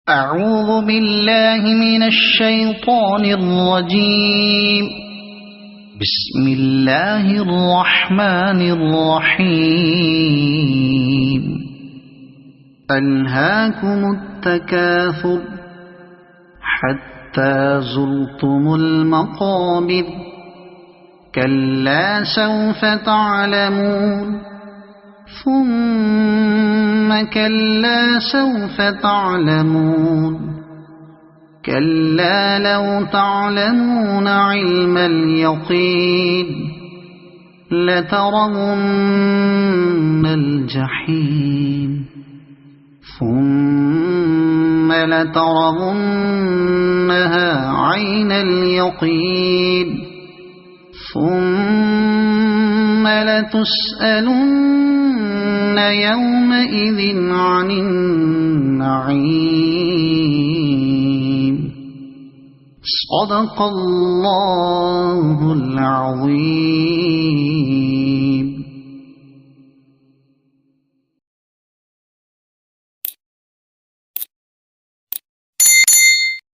أعوذ بالله من الشيطان الرجيم. بسم الله الرحمن الرحيم. ألهاكم التكاثر حتى زرتم المقابر كلا سوف تعلمون ثم كلا سوف تعلمون كلا لو تعلمون علم اليقين لترون الجحيم ثم لترونها عين اليقين ثم لتسألن يومئذ عن النعيم. صدق الله العظيم.